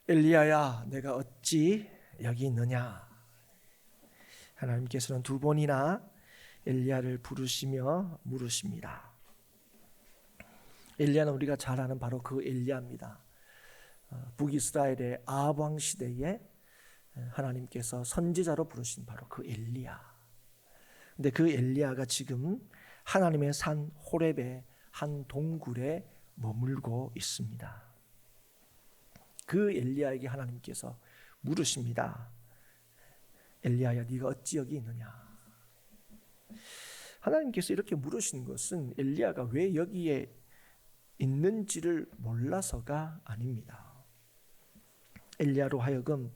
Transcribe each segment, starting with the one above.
엘리야야, 내가 어찌 여기 있느냐? 하나님께서는 두 번이나 엘리야를 부르시며 물으십니다. 엘리야는 우리가 잘 아는 바로 그 엘리야입니다. 북이스라엘의 아합 왕 시대에 하나님께서 선지자로 부르신 바로 그 엘리야. 근데 그 엘리야가 지금 하나님의 산 호렙의 한 동굴에 머물고 있습니다. 그 엘리야에게 하나님께서 물으십니다. 엘리야야, 네가 어찌 여기 있느냐? 하나님께서 이렇게 물으신 것은 엘리야가 왜 여기에 있는지를 몰라서가 아닙니다. 엘리야로 하여금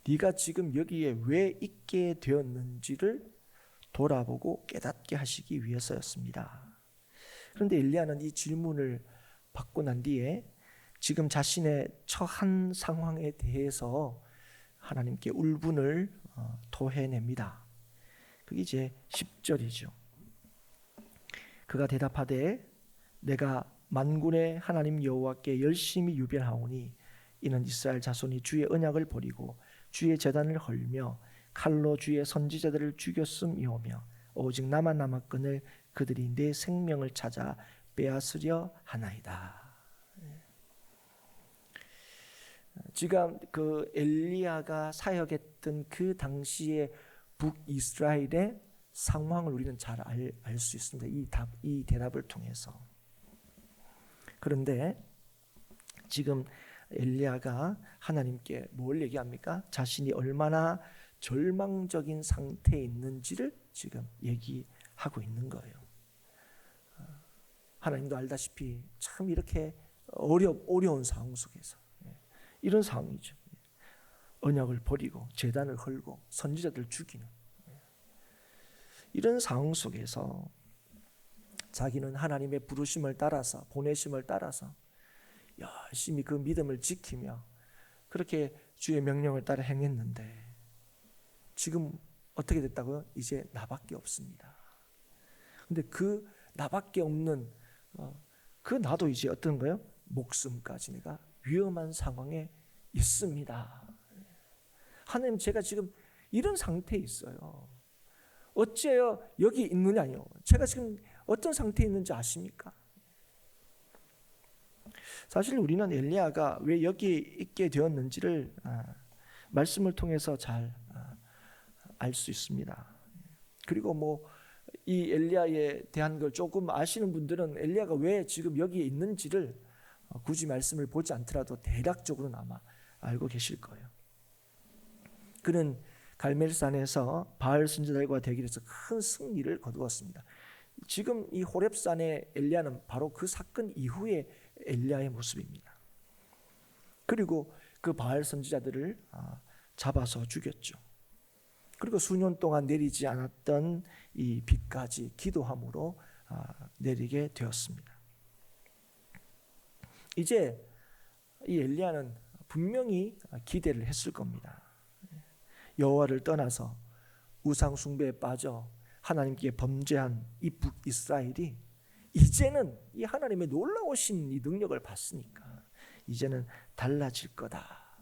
네가 지금 여기에 왜 있게 되었는지를 돌아보고 깨닫게 하시기 위해서였습니다. 그런데 엘리야는 이 질문을 받고 난 뒤에 지금 자신의 처한 상황에 대해서 하나님께 울분을 토해냅니다. 그게 이제 10절이죠. 그가 대답하되 내가 만군의 하나님 여호와께 열심히 유별하오니 이는 이스라엘 자손이 주의 언약을 버리고 주의 제단을 헐며 칼로 주의 선지자들을 죽였음이오며 오직 나만 남았거늘 그들이 내 생명을 찾아 빼앗으려 하나이다. 지금 그 엘리야가 사역했던 그 당시의 북이스라엘의 상황을 우리는 잘 알 수 있습니다. 이 대답을 통해서. 그런데 지금 엘리야가 하나님께 뭘 얘기합니까? 자신이 얼마나 절망적인 상태에 있는지를 지금 얘기하고 있는 거예요. 하나님도 알다시피 참 이렇게 어려운 상황 속에서 이런 상황이죠. 언약을 버리고 제단을 헐고 선지자들을 죽이는 이런 상황 속에서 자기는 하나님의 부르심을 따라서 보내심을 따라서 열심히 그 믿음을 지키며 그렇게 주의 명령을 따라 행했는데 지금 어떻게 됐다고요? 이제 나밖에 없습니다. 근데 그 나밖에 없는 그 나도 이제 어떤 거예요? 목숨까지 내가 위험한 상황에 있습니다. 하나님, 제가 지금 이런 상태에 있어요. 어째요 여기 있느냐요? 제가 지금 어떤 상태에 있는지 아십니까? 사실 우리는 엘리야가 왜 여기 있게 되었는지를 말씀을 통해서 잘 알 수 있습니다. 그리고 이 엘리야에 대한 걸 조금 아시는 분들은 엘리야가 왜 지금 여기에 있는지를 굳이 말씀을 보지 않더라도 대략적으로는 아마 알고 계실 거예요. 그는 갈멜산에서 바알 선지자들과 대결해서 큰 승리를 거두었습니다. 지금 이 호렙산의 엘리야는 바로 그 사건 이후의 엘리야의 모습입니다. 그리고 그 바알 선지자들을 잡아서 죽였죠. 그리고 수년 동안 내리지 않았던 이 비까지 기도함으로 내리게 되었습니다. 이제 이 엘리야는 분명히 기대를 했을 겁니다. 여호와를 떠나서 우상 숭배에 빠져 하나님께 범죄한 이 북이스라엘이 이제는 이 하나님의 놀라우신 이 능력을 봤으니까 이제는 달라질 거다.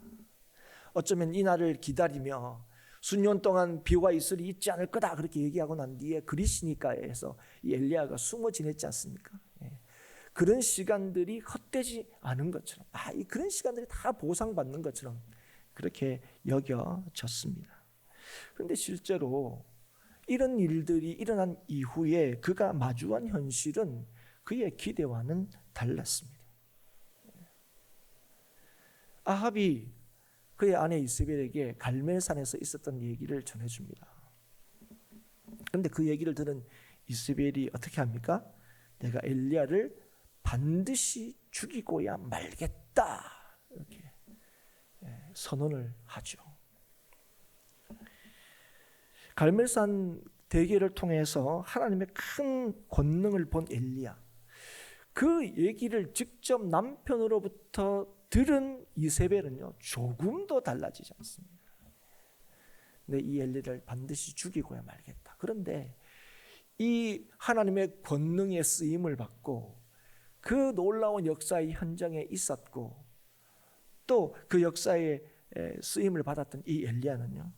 어쩌면 이 날을 기다리며 수년 동안 비와 이슬이 있지 않을 거다 그렇게 얘기하고 난 뒤에 그리시니까에서 이 엘리야가 숨어 지냈지 않습니까? 그런 시간들이 헛되지 않은 것처럼 그런 시간들이 다 보상받는 것처럼 그렇게 여겨졌습니다. 그런데 실제로 이런 일들이 일어난 이후에 그가 마주한 현실은 그의 기대와는 달랐습니다. 아합이 그의 아내 이세벨에게 갈멜산에서 있었던 얘기를 전해줍니다. 그런데 그 얘기를 들은 이세벨이 어떻게 합니까? 내가 엘리야를 반드시 죽이고야 말겠다 이렇게 선언을 하죠. 갈멜산 대계를 통해서 하나님의 큰 권능을 본 엘리야, 그 얘기를 직접 남편으로부터 들은 이세벨은요 조금도 달라지지 않습니다. 근데 이 엘리를 반드시 죽이고야 말겠다. 그런데 이 하나님의 권능의 쓰임을 받고 그 놀라운 역사의 현장에 있었고 또 그 역사에 쓰임을 받았던 이 엘리야는요,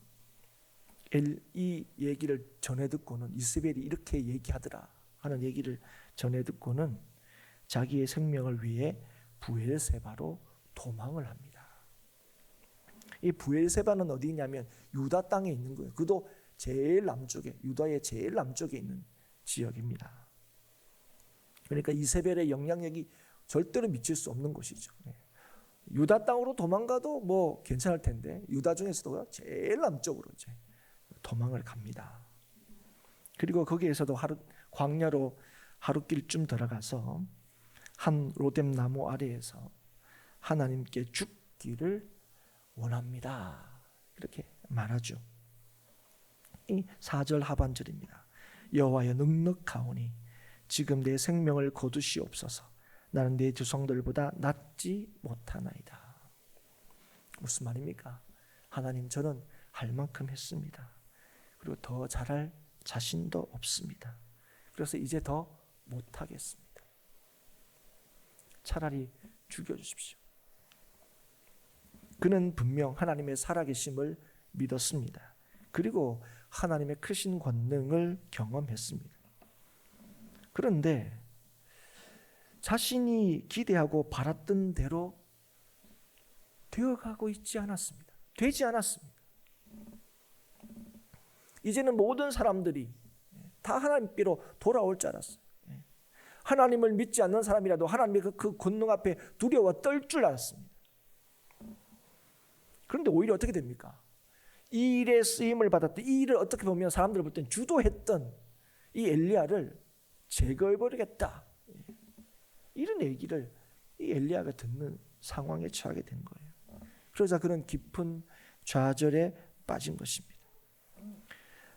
이 얘기를 전해 듣고는 이세벨이 이렇게 얘기하더라 하는 얘기를 전해 듣고는 자기의 생명을 위해 부엘세바로 도망을 합니다. 이 부엘세바는 어디냐면 유다 땅에 있는 거예요. 그도 제일 남쪽에, 유다의 제일 남쪽에 있는 지역입니다. 그러니까 이세벨의 영향력이 절대로 미칠 수 없는 곳이죠. 유다 땅으로 도망가도 뭐 괜찮을 텐데 유다 중에서도 제일 남쪽으로 이제 도망을 갑니다. 그리고 거기에서도 광야로 하루길쯤 들어가서 한 로뎀 나무 아래에서 하나님께 죽기를 원합니다. 이렇게 말하죠. 이 4절 하반절입니다. 여호와여 넉넉하오니 지금 내 생명을 거두시옵소서. 나는 내 조상들보다 낫지 못하나이다. 무슨 말입니까? 하나님, 저는 할 만큼 했습니다. 그리고 더 잘할 자신도 없습니다. 그래서 이제 더 못하겠습니다. 차라리 죽여주십시오. 그는 분명 하나님의 살아계심을 믿었습니다. 그리고 하나님의 크신 권능을 경험했습니다. 그런데 자신이 기대하고 바랐던 대로 되어가고 있지 않았습니다. 되지 않았습니다. 이제는 모든 사람들이 다 하나님께로 돌아올 줄 알았어요. 하나님을 믿지 않는 사람이라도 하나님의 그 권능 앞에 두려워 떨 줄 알았습니다. 그런데 오히려 어떻게 됩니까? 이 일에 쓰임을 받았던, 이 일을 어떻게 보면 사람들 볼 땐 주도했던 이 엘리야를 제거해버리겠다, 이런 얘기를 이 엘리야가 듣는 상황에 처하게 된 거예요. 그러자 그는 깊은 좌절에 빠진 것입니다.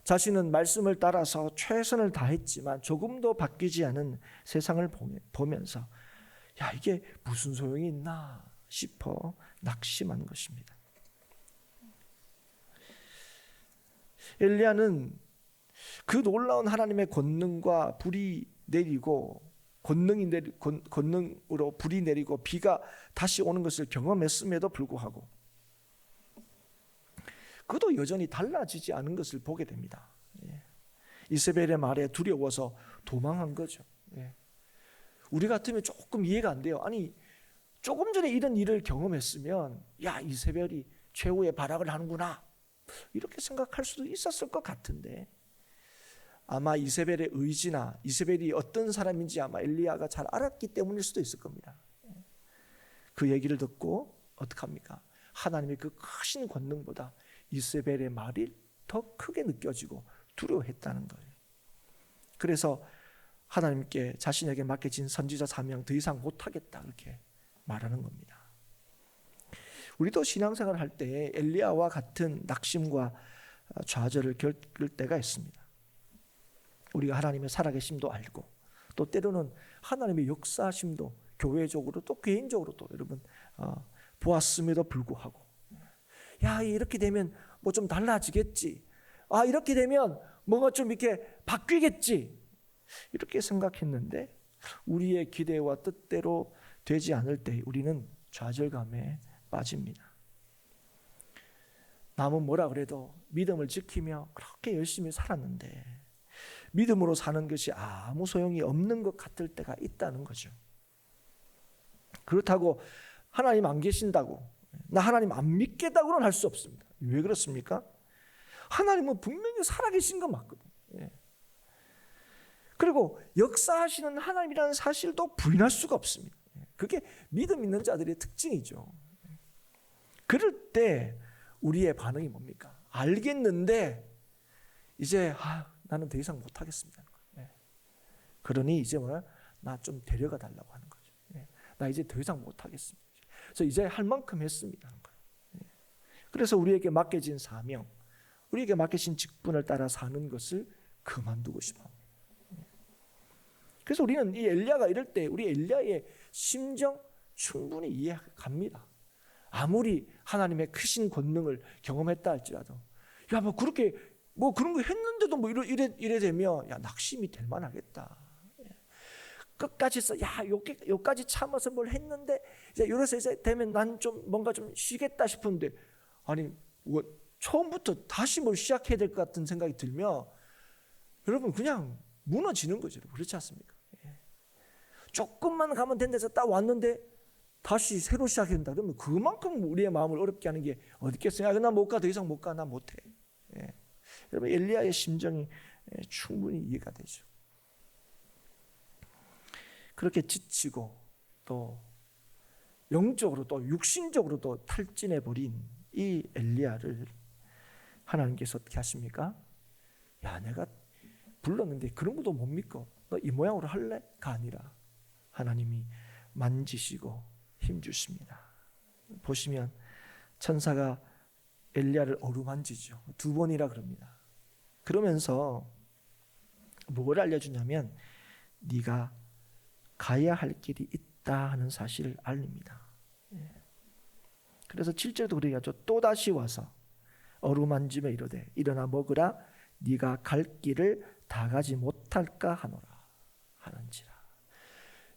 자신은 말씀을 따라서 최선을 다했지만 조금도 바뀌지 않은 세상을 보면서 야, 이게 무슨 소용이 있나 싶어 낙심한 것입니다. 엘리야는 그 놀라운 하나님의 권능과 불이 내리고 권능으로 불이 내리고 비가 다시 오는 것을 경험했음에도 불구하고 그도 여전히 달라지지 않은 것을 보게 됩니다. 이세벨의 말에 두려워서 도망한 거죠. 우리 같으면 조금 이해가 안 돼요. 아니, 조금 전에 이런 일을 경험했으면 야, 이세벨이 최후의 발악을 하는구나, 이렇게 생각할 수도 있었을 것 같은데 아마 이세벨의 의지나 이세벨이 어떤 사람인지 아마 엘리야가 잘 알았기 때문일 수도 있을 겁니다. 그 얘기를 듣고 어떡합니까? 하나님의 그 크신 권능보다 이세벨의 말이 더 크게 느껴지고 두려워했다는 거예요. 그래서 하나님께 자신에게 맡겨진 선지자 사명 더 이상 못하겠다, 그렇게 말하는 겁니다. 우리도 신앙생활을 할 때 엘리야와 같은 낙심과 좌절을 겪을 때가 있습니다. 우리가 하나님의 살아계심도 알고 또 때로는 하나님의 역사하심도 교회적으로 또 개인적으로 또 여러분 보았음에도 불구하고 야, 이렇게 되면 뭐 좀 달라지겠지, 아, 이렇게 되면 뭔가 좀 이렇게 바뀌겠지, 이렇게 생각했는데 우리의 기대와 뜻대로 되지 않을 때 우리는 좌절감에 빠집니다. 남은 뭐라 그래도 믿음을 지키며 그렇게 열심히 살았는데 믿음으로 사는 것이 아무 소용이 없는 것 같을 때가 있다는 거죠. 그렇다고 하나님 안 계신다고 나 하나님 안 믿겠다고는 할 수 없습니다. 왜 그렇습니까? 하나님은 분명히 살아계신 건 맞거든요. 그리고 역사하시는 하나님이라는 사실도 부인할 수가 없습니다. 그게 믿음 있는 자들의 특징이죠. 그럴 때 우리의 반응이 뭡니까? 알겠는데 이제 나는 더 이상 못하겠습니다. 그러니 이제 나 좀 데려가 달라고 하는 거죠. 나 이제 더 이상 못하겠습니다. 그래서 이제 할 만큼 했습니다. 그래서 우리에게 맡겨진 사명, 우리에게 맡겨진 직분을 따라 사는 것을 그만두고 싶어 합니다. 그래서 우리는 이 엘리야가 이럴 때 우리 엘리야의 심정 충분히 이해갑니다. 아무리 하나님의 크신 권능을 경험했다 할지라도 야, 뭐 그렇게 뭐 그런 거 했는데도 뭐 이래 되면 야, 낙심이 될 만하겠다. 끝까지 요까지 참아서 뭘 했는데 이제 이래서 이제 되면 난 좀 뭔가 좀 쉬겠다 싶은데 아니 처음부터 다시 뭘 시작해야 될 것 같은 생각이 들면 여러분 그냥 무너지는 거죠. 그렇지 않습니까? 조금만 가면 된다 해서 딱 왔는데 다시 새로 시작해야 된다 그러면 그만큼 우리의 마음을 어렵게 하는 게 어디 있겠어요? 나 못 가, 더 이상 못 가, 나 못해. 여러분 엘리야의 심정이 충분히 이해가 되죠. 그렇게 지치고 또 영적으로 또 육신적으로 또 탈진해 버린 이 엘리야를 하나님께서 어떻게 하십니까? 야, 내가 불렀는데 그런 것도 못 믿고 너 이 모양으로 할래?가 아니라 하나님이 만지시고 힘주십니다. 보시면 천사가 엘리야를 어루만지죠. 2번이라 그럽니다. 그러면서 뭘 알려주냐면 네가 가야 할 길이 있다 하는 사실을 알립니다. 그래서 7절도 그렇게 하죠. 또다시 와서 어루만지며 이르되 일어나 먹으라 네가 갈 길을 다 가지 못할까 하노라 하는지라.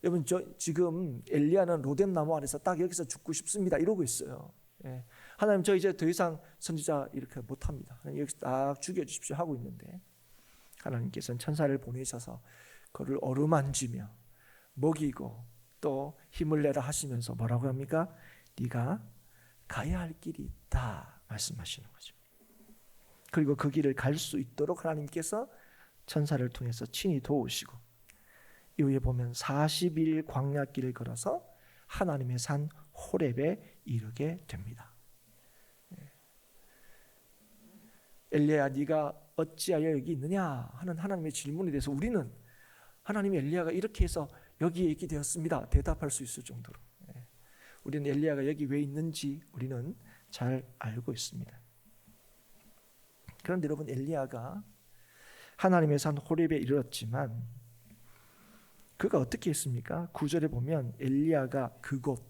여러분 지금 엘리야는 로뎀 나무 아래서 딱 여기서 죽고 싶습니다 이러고 있어요. 하나님 저 이제 더 이상 선지자 이렇게 못합니다. 여기서 딱 죽여주십시오 하고 있는데 하나님께서는 천사를 보내셔서 그를 어루만지며 먹이고 또 힘을 내라 하시면서 뭐라고 합니까? 네가 가야 할 길이 있다 말씀하시는 거죠. 그리고 그 길을 갈 수 있도록 하나님께서 천사를 통해서 친히 도우시고 이후에 보면 40일 광야길을 걸어서 하나님의 산 호렙에 이르게 됩니다. 엘리야야 네가 어찌하여 여기 있느냐 하는 하나님의 질문에 대해서 우리는 하나님이 엘리야가 이렇게 해서 여기에 있게 되었습니다 대답할 수 있을 정도로 우리는 엘리야가 여기 왜 있는지 우리는 잘 알고 있습니다. 그런데 여러분 엘리야가 하나님의 산 호렙에 이르렀지만 그가 어떻게 했습니까? 9절에 보면 엘리야가 그곳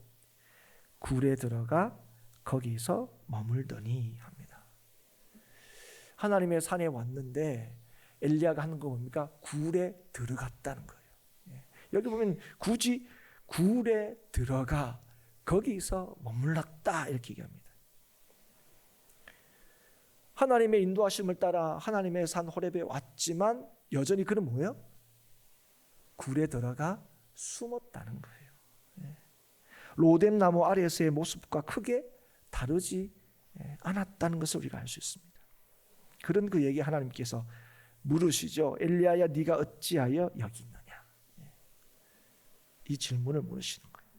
굴에 들어가 거기서 머물더니 합니다. 하나님의 산에 왔는데 엘리야가 하는 거 뭡니까? 굴에 들어갔다는 거예요. 여기 보면 굳이 굴에 들어가 거기서 머물렀다 이렇게 얘기합니다. 하나님의 인도하심을 따라 하나님의 산 호렙에 왔지만 여전히 그는 뭐예요? 굴에 들어가 숨었다는 거예요. 로뎀 나무 아래에서의 모습과 크게 다르지 않았다는 것을 우리가 알 수 있습니다. 그런 그에게 하나님께서 물으시죠. 엘리야야 네가 어찌하여 여기 있느냐. 이 질문을 물으시는 거예요.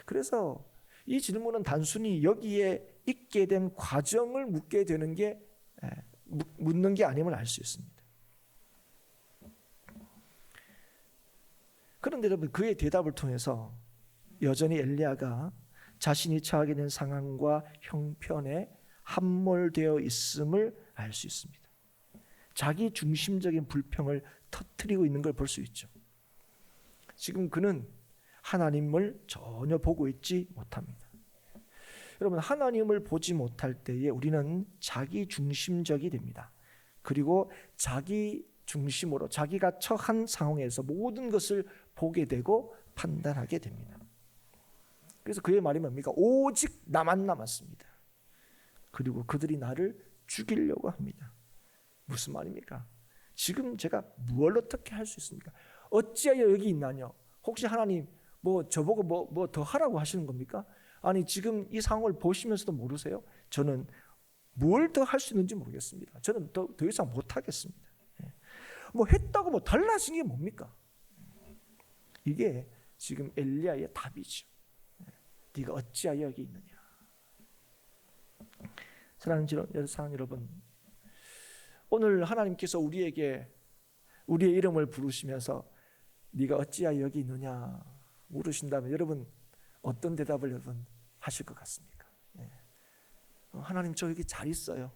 그래서 이 질문은 단순히 여기에 있게 된 과정을 묻게 되는 게 묻는 게 아님을 알 수 있습니다. 그런데 여러분 그의 대답을 통해서 여전히 엘리야가 자신이 처하게 된 상황과 형편에 함몰되어 있음을 알 수 있습니다. 자기 중심적인 불평을 터뜨리고 있는 걸 볼 수 있죠. 지금 그는 하나님을 전혀 보고 있지 못합니다. 여러분 하나님을 보지 못할 때에 우리는 자기 중심적이 됩니다. 그리고 자기 중심으로 자기가 처한 상황에서 모든 것을 보게 되고 판단하게 됩니다. 그래서 그의 말이 뭡니까? 오직 나만 남았습니다. 그리고 그들이 나를 죽이려고 합니다. 무슨 말입니까? 지금 제가 무엇을 어떻게 할 수 있습니까? 어찌하여 여기 있나뇨? 혹시 하나님 뭐 저보고 뭐 더 하라고 하시는 겁니까? 아니 지금 이 상황을 보시면서도 모르세요? 저는 뭘 더 할 수 있는지 모르겠습니다. 저는 더 이상 못하겠습니다. 뭐 했다고 뭐 달라진 게 뭡니까? 이게 지금 엘리야의 답이죠. 네가 어찌하여 여기 있느냐. 사랑하는 여러분, 오늘 하나님께서 우리에게 우리의 이름을 부르시면서 네가 어찌하여 여기 있느냐 물으신다면 여러분 어떤 대답을 여러분 하실 것 같습니까? 하나님 저 여기 잘 있어요.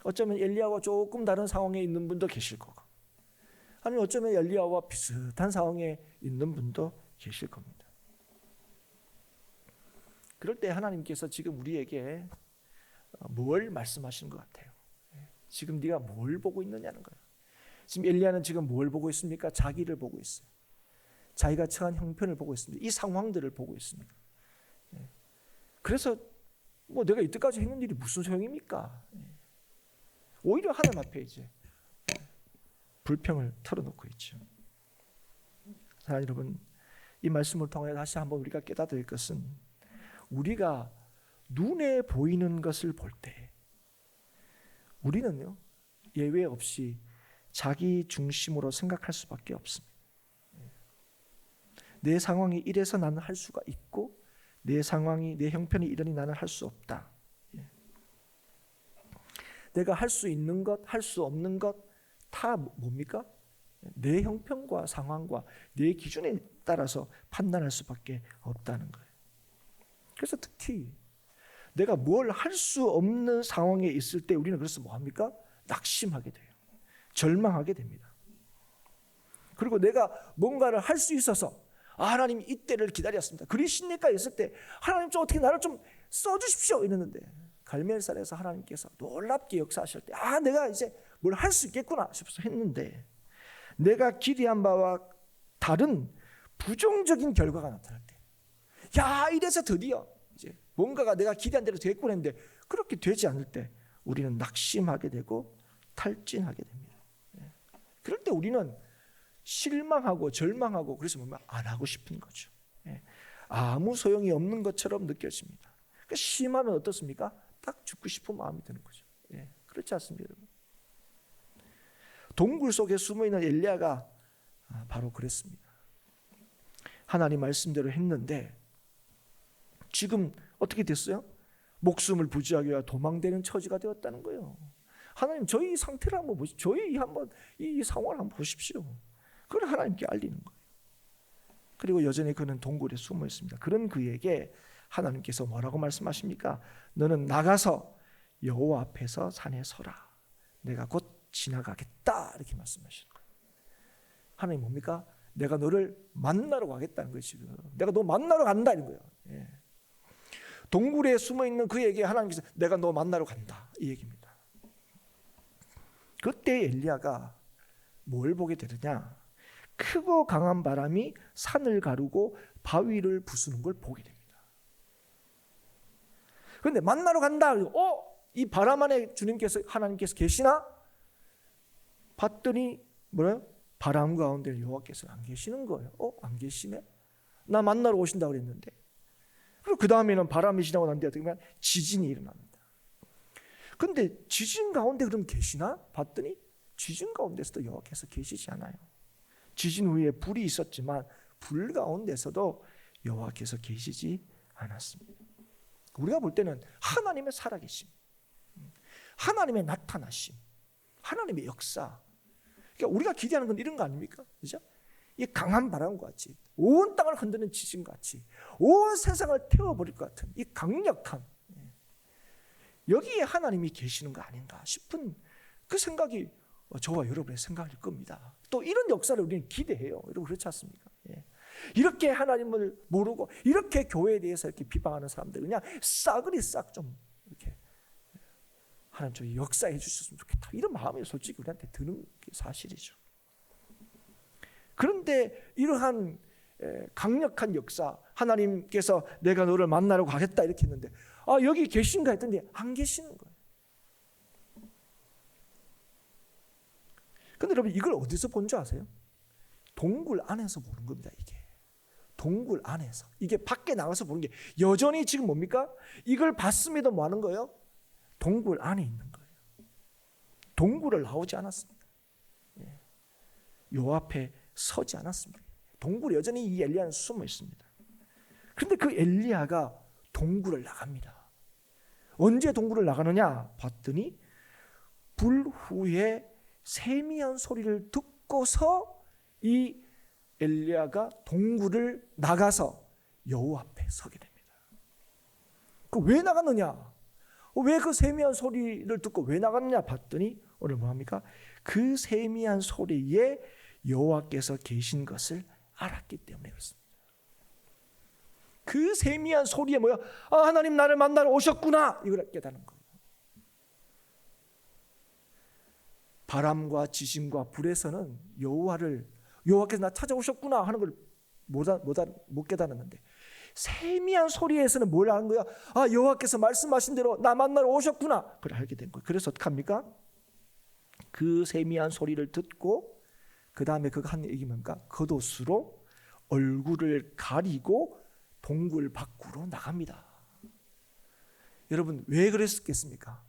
어쩌면 엘리야와 조금 다른 상황에 있는 분도 계실 거고 아니면 어쩌면 엘리야와 비슷한 상황에 있는 분도 계실 겁니다. 그럴 때 하나님께서 지금 우리에게 뭘 말씀하시는 것 같아요? 지금 네가 뭘 보고 있느냐는 거예요. 지금 엘리야는 지금 뭘 보고 있습니까? 자기를 보고 있어요. 자기가 처한 형편을 보고 있습니다. 이 상황들을 보고 있습니다. 그래서 뭐 내가 이때까지 했는 일이 무슨 소용입니까? 오히려 하나님 앞에 이제 불평을 털어놓고 있죠. 사랑하는 여러분, 이 말씀을 통해 다시 한번 우리가 깨닫아야 될 것은 우리가 눈에 보이는 것을 볼 때 우리는요 예외 없이 자기 중심으로 생각할 수밖에 없습니다. 내 상황이 이래서 나는 할 수가 있고 내 상황이 내 형편이 이러니 나는 할 수 없다. 내가 할 수 있는 것, 할 수 없는 것 다 뭡니까? 내 형편과 상황과 내 기준에 따라서 판단할 수밖에 없다는 거예요. 그래서 특히 내가 뭘 할 수 없는 상황에 있을 때 우리는 그래서 뭐합니까? 낙심하게 돼요. 절망하게 됩니다. 그리고 내가 뭔가를 할 수 있어서 하나님 이때를 기다렸습니다. 그리신니까 있을 때 하나님 좀 어떻게 나를 좀 써주십시오 이랬는데 갈멜살에서 하나님께서 놀랍게 역사하실 때 내가 이제 뭘 할 수 있겠구나 싶어서 했는데 내가 기대한 바와 다른 부정적인 결과가 나타날 때 이래서 드디어 이제 뭔가가 내가 기대한 대로 됐구나 했는데 그렇게 되지 않을 때 우리는 낙심하게 되고 탈진하게 됩니다. 그럴 때 우리는 실망하고 절망하고 그래서 뭐면 안 하고 싶은 거죠. 아무 소용이 없는 것처럼 느껴집니다. 그러니까 심하면 어떻습니까? 딱 죽고 싶은 마음이 드는 거죠. 그렇지 않습니까, 여러분? 동굴 속에 숨어있는 엘리야가 바로 그랬습니다. 하나님 말씀대로 했는데 지금 어떻게 됐어요? 목숨을 부지하기 위해 도망되는 처지가 되었다는 거예요. 하나님 저희 상태를 한번 보십시오. 저희 한번 이 상황을 한번 보십시오. 그걸 하나님께 알리는 거예요. 그리고 여전히 그는 동굴에 숨어 있습니다. 그런 그에게 하나님께서 뭐라고 말씀하십니까? 너는 나가서 여호와 앞에서 산에 서라. 내가 곧 지나가겠다. 이렇게 말씀하시는 거예요. 하나님 뭡니까? 내가 너를 만나러 가겠다는 거예요. 지금 내가 너 만나러 간다 이런 거예요. 동굴에 숨어 있는 그에게 하나님께서 내가 너 만나러 간다 이 얘기입니다. 그때 엘리야가 뭘 보게 되느냐? 크고 강한 바람이 산을 가르고 바위를 부수는 걸 보게 됩니다. 그런데 만나러 간다. 이 바람 안에 주님께서 하나님께서 계시나? 봤더니 뭐래요? 바람 가운데 여호와께서 안 계시는 거예요. 안 계시네? 나 만나러 오신다고 그랬는데. 그리고 그 다음에는 바람이 지나고 난 뒤에 어떻게 보면 지진이 일어납니다. 그런데 지진 가운데 그럼 계시나? 봤더니 지진 가운데서도 여호와께서 계시지 않아요. 지진 후에 불이 있었지만 불 가운데서도 여호와께서 계시지 않았습니다. 우리가 볼 때는 하나님의 살아계심, 하나님의 나타나심, 하나님의 역사. 그러니까 우리가 기대하는 건 이런 거 아닙니까? 그죠? 이 강한 바람과 같이 온 땅을 흔드는 지진과 같이 온 세상을 태워버릴 것 같은 이 강력한 여기에 하나님이 계시는 거 아닌가 싶은 그 생각이 저와 여러분의 생각일 겁니다. 또 이런 역사를 우리는 기대해요. 여러분 그렇지 않습니까? 이렇게 하나님을 모르고 이렇게 교회에 대해서 이렇게 비방하는 사람들 그냥 싸그리 싹 좀 이렇게 하나님 저 역사해 주셨으면 좋겠다 이런 마음이 솔직히 우리한테 드는 게 사실이죠. 그런데 이러한 강력한 역사 하나님께서 내가 너를 만나러 가겠다 이렇게 했는데 여기 계신가 했더니 안 계시는 거예요. 근데 여러분 이걸 어디서 본 줄 아세요? 동굴 안에서 보는 겁니다. 이게 동굴 안에서 이게 밖에 나가서 보는 게 여전히 지금 뭡니까? 이걸 봤음에도 뭐 하는 거예요? 동굴 안에 있는 거예요. 동굴을 나오지 않았습니다. 요 앞에 서지 않았습니다. 동굴에 여전히 이 엘리야는 숨어 있습니다. 그런데 그 엘리야가 동굴을 나갑니다. 언제 동굴을 나가느냐 봤더니 불 후에 세미한 소리를 듣고서 이 엘리야가 동굴을 나가서 여호와 앞에 서게 됩니다. 그 왜 나갔느냐? 왜 그 세미한 소리를 듣고 왜 나갔느냐 봤더니 오늘 뭐합니까? 그 세미한 소리에 여호와께서 계신 것을 알았기 때문에 그렇습니다. 그 세미한 소리에 뭐야? 하나님 나를 만나러 오셨구나 이걸 깨닫는 거예요. 바람과 지진과 불에서는 여호와께서 나 찾아오셨구나 하는 걸 못 깨달았는데, 세미한 소리에서는 뭘 하는 거야? 아, 여호와께서 말씀하신 대로 나 만나러 오셨구나. 그걸 알게 된 거예요. 그래서 어떻게 합니까? 그 세미한 소리를 듣고 그 다음에 그가 한 얘기 뭡니까? 겉옷으로 얼굴을 가리고 동굴 밖으로 나갑니다. 여러분, 왜 그랬겠습니까?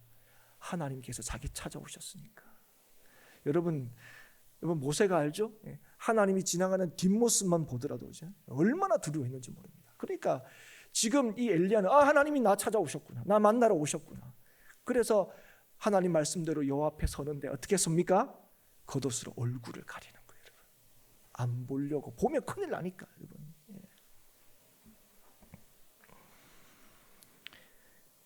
하나님께서 자기 찾아오셨으니까. 여러분 모세가 알죠? 하나님이 지나가는 뒷모습만 보더라도 얼마나 두려워했는지 모릅니다. 그러니까 지금 이 엘리야는 하나님이 나 찾아오셨구나, 나 만나러 오셨구나. 그래서 하나님 말씀대로 여호와 앞에 서는데 어떻게 섭니까? 겉옷으로 얼굴을 가리는 거예요. 여러분, 안 보려고. 보면 큰일 나니까. 여러분,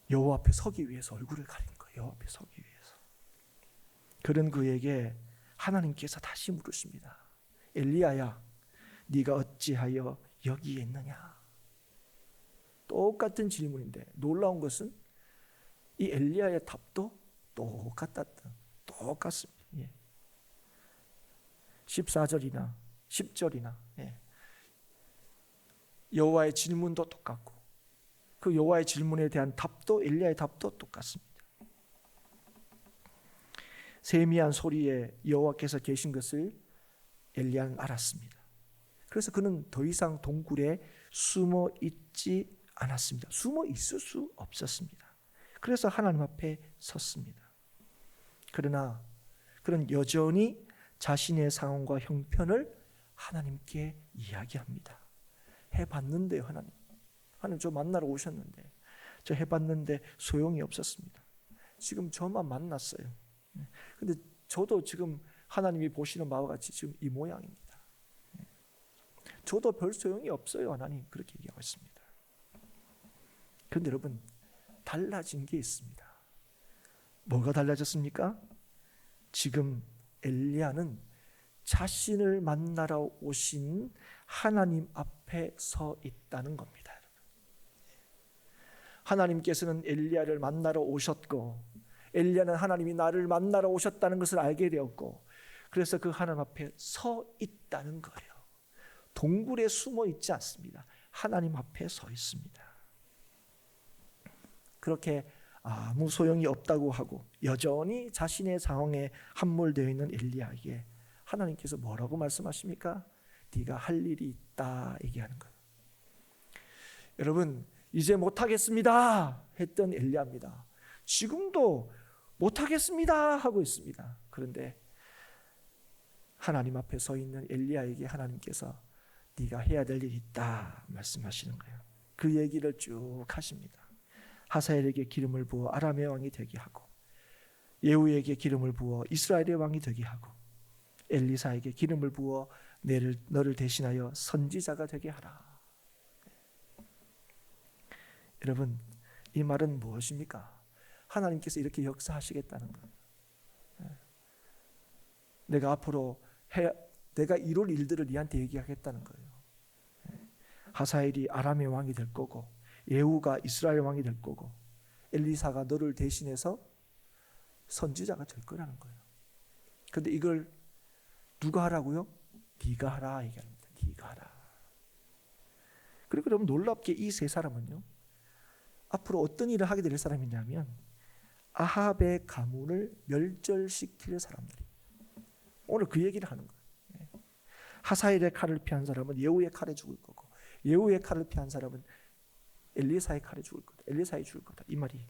여호와 앞에 서기 위해서 얼굴을 가리는 거예요. 여호와 앞에 서기 위해서. 그런 그에게 하나님께서 다시 물으십니다. 엘리야야, 네가 어찌하여 여기에 있느냐? 똑같은 질문인데 놀라운 것은 이 엘리야의 답도 똑같습니다. 14절이나 10절이나 여호와의 질문도 똑같고 그 여호와의 질문에 대한 답도, 엘리야의 답도 똑같습니다. 세미한 소리에 여호와께서 계신 것을 엘리야는 알았습니다. 그래서 그는 더 이상 동굴에 숨어 있지 않았습니다. 숨어 있을 수 없었습니다. 그래서 하나님 앞에 섰습니다. 그러나 그는 여전히 자신의 상황과 형편을 하나님께 이야기합니다. 해봤는데요, 하나님 저 만나러 오셨는데 저 해봤는데 소용이 없었습니다. 지금 저만 만났어요. 근데 저도 지금 하나님이 보시는 바와 같이 지금 이 모양입니다. 저도 별 소용이 없어요, 하나님. 그렇게 얘기하고 있습니다. 그런데 여러분, 달라진 게 있습니다. 뭐가 달라졌습니까? 지금 엘리야는 자신을 만나러 오신 하나님 앞에 서 있다는 겁니다. 하나님께서는 엘리야를 만나러 오셨고 엘리야는 하나님이 나를 만나러 오셨다는 것을 알게 되었고 그래서 그 하나님 앞에 서 있다는 거예요. 동굴에 숨어 있지 않습니다. 하나님 앞에 서 있습니다. 그렇게 아무 소용이 없다고 하고 여전히 자신의 상황에 함몰되어 있는 엘리야에게 하나님께서 뭐라고 말씀하십니까? 네가 할 일이 있다 얘기하는 거예요. 여러분, 이제 못하겠습니다 했던 엘리야입니다. 지금도 못하겠습니다 하고 있습니다. 그런데 하나님 앞에 서 있는 엘리야에게 하나님께서 네가 해야 될 일이 있다 말씀하시는 거예요. 그 얘기를 쭉 하십니다. 하사엘에게 기름을 부어 아람의 왕이 되게 하고 예후에게 기름을 부어 이스라엘의 왕이 되게 하고 엘리사에게 기름을 부어 너를 대신하여 선지자가 되게 하라. 여러분, 이 말은 무엇입니까? 하나님께서 이렇게 역사하시겠다는 거예요. 내가 앞으로 내가 이룰 일들을 네한테 얘기하겠다는 거예요. 하사엘이 아람의 왕이 될 거고 예후가 이스라엘 왕이 될 거고 엘리사가 너를 대신해서 선지자가 될 거라는 거예요. 그런데 이걸 누가 하라고요? 네가 하라 얘기합니다. 네가 하라. 그리고 여러분, 놀랍게 이 세 사람은요, 앞으로 어떤 일을 하게 될 사람이냐면 아합의 가문을 멸절시킬 사람들이. 오늘 그 얘기를 하는 거예요. 하사엘의 칼을 피한 사람은 예후의 칼에 죽을 거고 예후의 칼을 피한 사람은 엘리사의 칼에 죽을 거다. 엘리사에 죽을 거다. 이 말이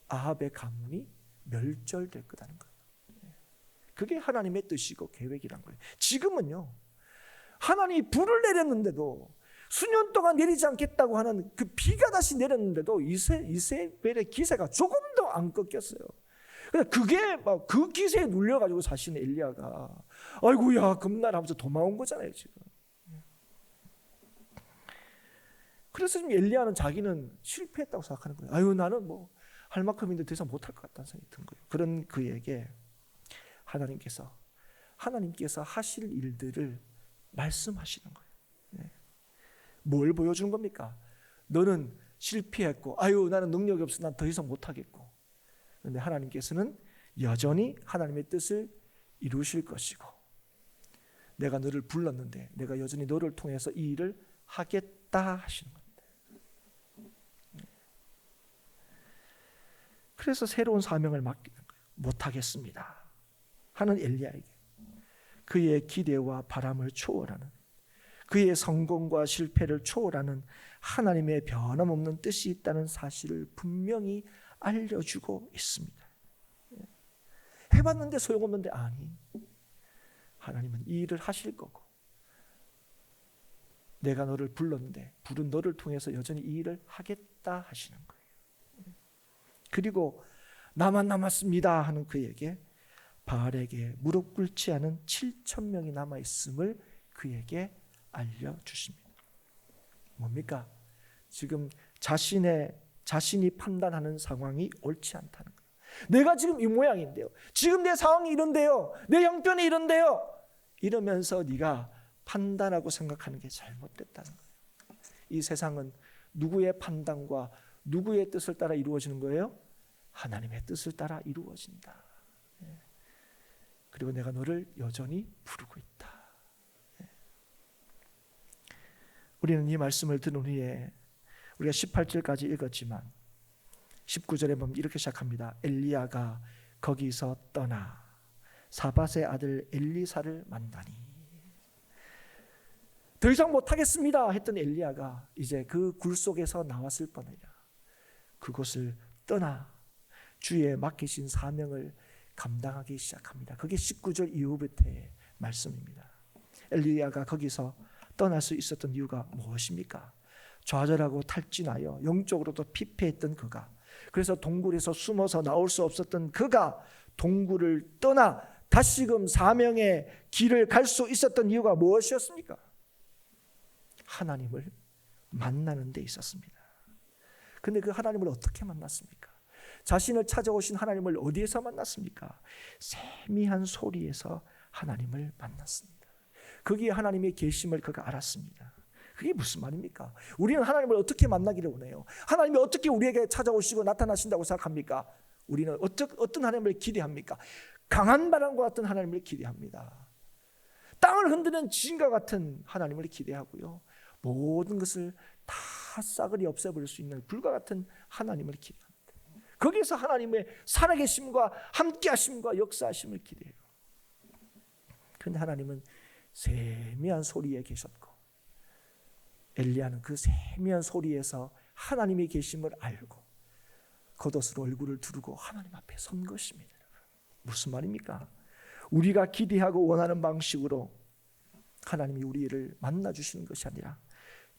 아합의 가문이 멸절될 거다는 거예요. 그게 하나님의 뜻이고 계획이란 거예요. 지금은요, 하나님이 불을 내렸는데도 수년 동안 내리지 않겠다고 하는 그 비가 다시 내렸는데도 이세벨의 기세가 조금도 안 꺾였어요. 그게 막 그 기세에 눌려가지고 사실은 엘리야가 아이고야 겁나라면서 도망온 거잖아요 지금. 그래서 지금 엘리야는 자기는 실패했다고 생각하는 거예요. 아유, 나는 뭐 할 만큼인데 더 이상 못할 것 같다는 생각이 든 거예요. 그런 그에게 하나님께서 하실 일들을 말씀하시는 거예요. 뭘 보여주는 겁니까? 너는 실패했고 아유 나는 능력이 없어 난 더 이상 못하겠고. 그런데 하나님께서는 여전히 하나님의 뜻을 이루실 것이고, 내가 너를 불렀는데 내가 여전히 너를 통해서 이 일을 하겠다 하시는 겁니다. 그래서 새로운 사명을 맡기는 거예요. 못하겠습니다 하는 엘리야에게 그의 기대와 바람을 초월하는, 그의 성공과 실패를 초월하는 하나님의 변함없는 뜻이 있다는 사실을 분명히 알려주고 있습니다. 해봤는데 소용없는데, 아니, 하나님은 이 일을 하실 거고, 내가 너를 불렀는데 부른 너를 통해서 여전히 이 일을 하겠다 하시는 거예요. 그리고 나만 남았습니다 하는 그에게 바알에게 무릎 꿇지 않은 7,000명이 남아있음을 그에게 알려주십니다. 뭡니까? 지금 자신이 판단하는 상황이 옳지 않다는 거예요. 내가 지금 이 모양인데요, 지금 내 상황이 이런데요, 내 형편이 이런데요, 이러면서 네가 판단하고 생각하는 게 잘못됐다는 거예요. 이 세상은 누구의 판단과 누구의 뜻을 따라 이루어지는 거예요? 하나님의 뜻을 따라 이루어진다. 그리고 내가 너를 여전히 부르고 있다. 우리는 이 말씀을 들은 후에 우리가 18절까지 읽었지만 19절에 보면 이렇게 시작합니다. 엘리야가 거기서 떠나 사밧의 아들 엘리사를 만나니. 더 이상 못하겠습니다 했던 엘리야가 이제 그 굴 속에서 나왔을 뻔하니라. 그곳을 떠나 주의 맡기신 사명을 감당하기 시작합니다. 그게 19절 이후부터의 말씀입니다. 엘리야가 거기서 떠날 수 있었던 이유가 무엇입니까? 좌절하고 탈진하여 영적으로도 피폐했던 그가, 그래서 동굴에서 숨어서 나올 수 없었던 그가 동굴을 떠나 다시금 사명의 길을 갈 수 있었던 이유가 무엇이었습니까? 하나님을 만나는 데 있었습니다. 근데 그 하나님을 어떻게 만났습니까? 자신을 찾아오신 하나님을 어디에서 만났습니까? 세미한 소리에서 하나님을 만났습니다. 거기에 하나님의 계심을 그가 알았습니다. 그게 무슨 말입니까? 우리는 하나님을 어떻게 만나기를 원해요? 하나님이 어떻게 우리에게 찾아오시고 나타나신다고 생각합니까? 우리는 어떤 하나님을 기대합니까? 강한 바람과 같은 하나님을 기대합니다. 땅을 흔드는 지진과 같은 하나님을 기대하고요, 모든 것을 다 싸그리 없애버릴 수 있는 불과 같은 하나님을 기대합니다. 거기에서 하나님의 살아계심과 함께하심과 역사하심을 기대해요. 그런데 하나님은 세미한 소리에 계셨고, 엘리야는 그 세미한 소리에서 하나님의 계심을 알고 겉옷으로 얼굴을 두르고 하나님 앞에 선 것입니다. 무슨 말입니까? 우리가 기대하고 원하는 방식으로 하나님이 우리를 만나주시는 것이 아니라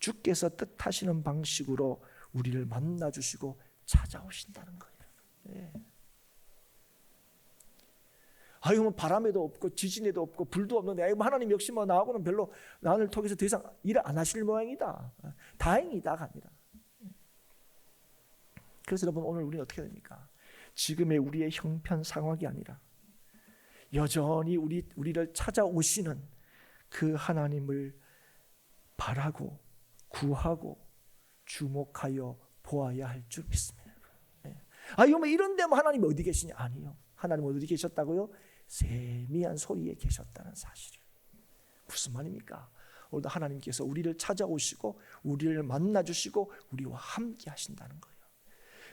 주께서 뜻하시는 방식으로 우리를 만나주시고 찾아오신다는 거예요. 네. 아유, 뭐 바람에도 없고 지진에도 없고 불도 없는데, 아유, 하나님 역시 뭐 나하고는 별로 나를 통해서 더 이상 일을 안 하실 모양이다, 다행이다가 아니라. 그래서 여러분, 오늘 우리는 어떻게 됩니까? 지금의 우리의 형편 상황이 아니라 여전히 우리를 찾아오시는 그 하나님을 바라고 구하고 주목하여 보아야 할 줄 믿습니다. 아유, 뭐 이런데 뭐 하나님이 어디 계시냐? 아니요. 하나님은 어디 계셨다고요? 세미한 소리에 계셨다는 사실을. 무슨 말입니까? 오늘도 하나님께서 우리를 찾아오시고 우리를 만나주시고 우리와 함께 하신다는 거예요.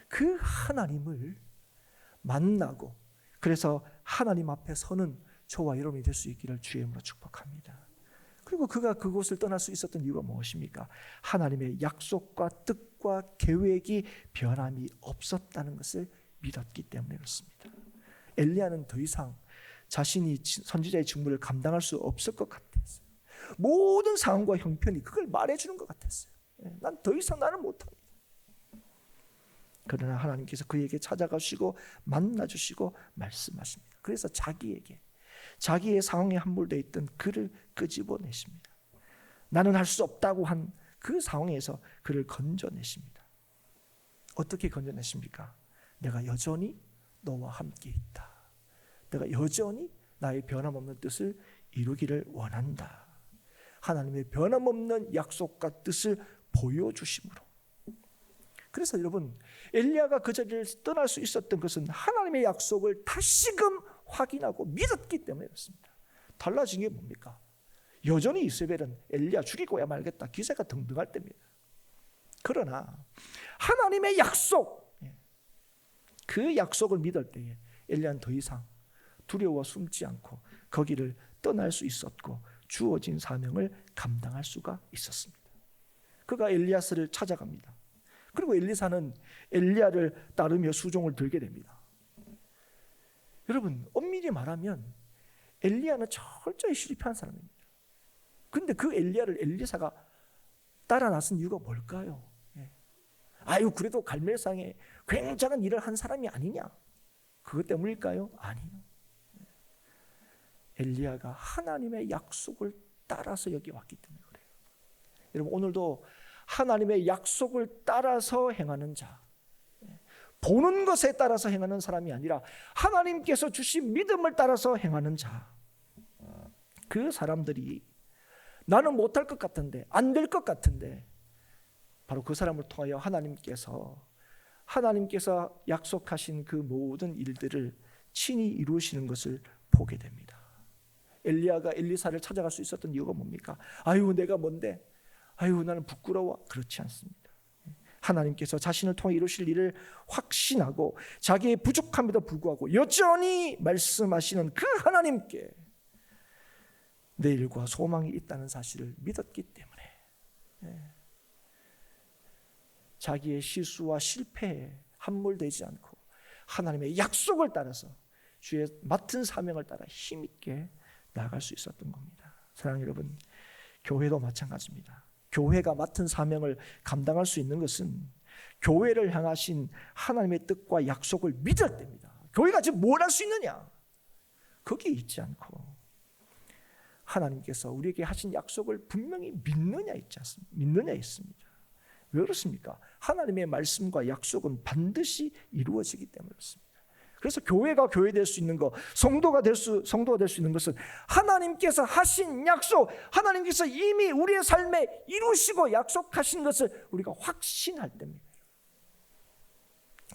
그 하나님을 만나고, 그래서 하나님 앞에 서는 저와 여러분이 될 수 있기를 주의 이름으로 축복합니다. 그리고 그가 그곳을 떠날 수 있었던 이유가 무엇입니까? 하나님의 약속과 뜻과 계획이 변함이 없었다는 것을 믿었기 때문에 그렇습니다. 엘리야는 더 이상 자신이 선지자의 직무를 감당할 수 없을 것 같았어요. 모든 상황과 형편이 그걸 말해주는 것 같았어요. 난 더 이상 나는 못합니다. 그러나 하나님께서 그에게 찾아가시고 만나주시고 말씀하십니다. 그래서 자기의 상황에 함몰되어 있던 그를 끄집어내십니다. 나는 할 수 없다고 한 그 상황에서 그를 건져내십니다. 어떻게 건져내십니까? 내가 여전히 너와 함께 있다. 내가 여전히 나의 변함없는 뜻을 이루기를 원한다. 하나님의 변함없는 약속과 뜻을 보여주심으로 그래서 여러분, 엘리야가 그 자리를 떠날 수 있었던 것은 하나님의 약속을 다시금 확인하고 믿었기 때문에 그렇습니다. 달라진 게 뭡니까? 여전히 이세벨은 엘리야 죽이고야 말겠다 기세가 등등할 때입니다. 그러나 하나님의 약속, 그 약속을 믿을 때에 엘리야는 더 이상 두려워 숨지 않고 거기를 떠날 수 있었고 주어진 사명을 감당할 수가 있었습니다. 그가 엘리야스를 찾아갑니다. 그리고 엘리사는 엘리야를 따르며 수종을 들게 됩니다. 여러분, 엄밀히 말하면 엘리야는 철저히 실패한 사람입니다. 그런데 그 엘리야를 엘리사가 따라 나선 이유가 뭘까요? 아유, 그래도 갈멜산에 굉장한 일을 한 사람이 아니냐? 그것 때문일까요? 아니요. 엘리야가 하나님의 약속을 따라서 여기 왔기 때문에 그래요. 여러분, 오늘도 하나님의 약속을 따라서 행하는 자, 보는 것에 따라서 행하는 사람이 아니라 하나님께서 주신 믿음을 따라서 행하는 자, 그 사람들이 나는 못할 것 같은데, 안 될 것 같은데, 바로 그 사람을 통하여 하나님께서 약속하신 그 모든 일들을 친히 이루시는 것을 보게 됩니다. 엘리야가 엘리사를 찾아갈 수 있었던 이유가 뭡니까? 아유, 내가 뭔데? 아유, 나는 부끄러워. 그렇지 않습니다. 하나님께서 자신을 통해 이루실 일을 확신하고 자기의 부족함에도 불구하고 여전히 말씀하시는 그 하나님께 내일과 소망이 있다는 사실을 믿었기 때문에 자기의 실수와 실패에 함몰되지 않고 하나님의 약속을 따라서 주의 맡은 사명을 따라 힘있게 나아갈 수 있었던 겁니다. 사랑하는 여러분, 교회도 마찬가지입니다. 교회가 맡은 사명을 감당할 수 있는 것은 교회를 향하신 하나님의 뜻과 약속을 믿을 때입니다. 교회가 지금 뭘 할 수 있느냐? 거기에 있지 않고 하나님께서 우리에게 하신 약속을 분명히 믿느냐 있습니다. 왜 그렇습니까? 하나님의 말씀과 약속은 반드시 이루어지기 때문에 그렇습니다. 그래서 교회가 교회될 수 있는 것, 성도가 될 수 있는 것은 하나님께서 하신 약속, 하나님께서 이미 우리의 삶에 이루시고 약속하신 것을 우리가 확신할 때입니다.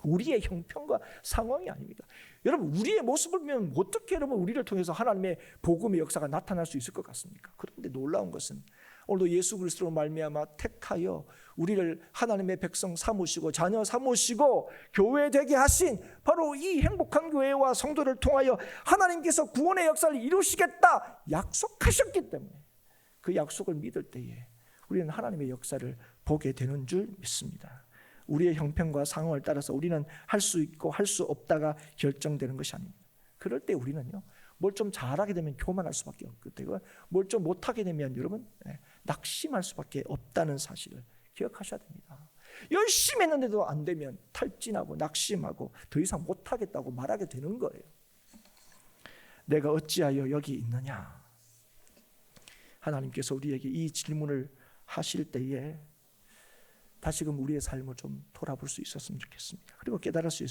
우리의 형편과 상황이 아닙니다. 여러분, 우리의 모습을 보면 어떻게 여러분 우리를 통해서 하나님의 복음의 역사가 나타날 수 있을 것 같습니까? 그런데 놀라운 것은 오늘도 예수 그리스도로 말미암아 택하여 우리를 하나님의 백성 삼으시고 자녀 삼으시고 교회 되게 하신 바로 이 행복한 교회와 성도를 통하여 하나님께서 구원의 역사를 이루시겠다 약속하셨기 때문에 그 약속을 믿을 때에 우리는 하나님의 역사를 보게 되는 줄 믿습니다. 우리의 형편과 상황을 따라서 우리는 할 수 있고 할 수 없다가 결정되는 것이 아닙니다. 그럴 때 우리는요, 뭘 좀 잘하게 되면 교만할 수밖에 없고 뭘 좀 못하게 되면 여러분 낙심할 수밖에 없다는 사실을 기억하셔야 됩니다. 열심히 했는데도 안 되면 탈진하고 낙심하고 더 이상 못하겠다고 말하게 되는 거예요. 내가 어찌하여 여기 있느냐? 하나님께서 우리에게 이 질문을 하실 때에 다시금 우리의 삶을 좀 돌아볼 수 있었으면 좋겠습니다. 그리고 깨달을 수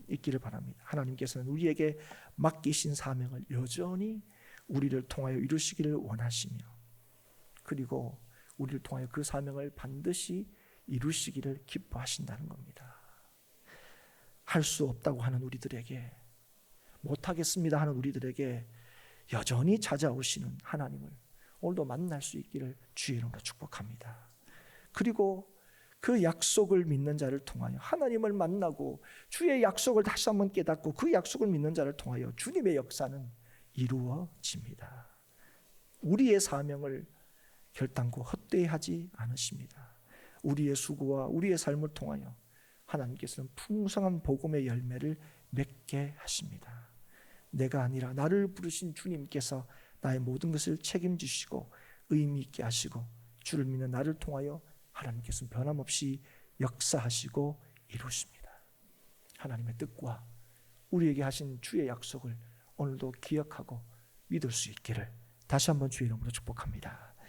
있기를 바랍니다. 하나님께서는 우리에게 맡기신 사명을 여전히 우리를 통하여 이루시기를 원하시며 그리고 우리를 통하여 그 사명을 반드시 이루시기를 기뻐하신다는 겁니다. 할 수 없다고 하는 우리들에게, 못하겠습니다 하는 우리들에게 여전히 찾아오시는 하나님을 오늘도 만날 수 있기를 주의 이름으로 축복합니다. 그리고 그 약속을 믿는 자를 통하여 하나님을 만나고 주의 약속을 다시 한번 깨닫고 그 약속을 믿는 자를 통하여 주님의 역사는 이루어집니다. 우리의 사명을 결단코 헛되이 하지 않으십니다. 우리의 수고와 우리의 삶을 통하여 하나님께서는 풍성한 복음의 열매를 맺게 하십니다. 내가 아니라 나를 부르신 주님께서 나의 모든 것을 책임지시고 의미 있게 하시고 주를 믿는 나를 통하여 하나님께서는 변함없이 역사하시고 이루십니다. 하나님의 뜻과 우리에게 하신 주의 약속을 오늘도 기억하고 믿을 수 있기를 다시 한번 주의 이름으로 축복합니다.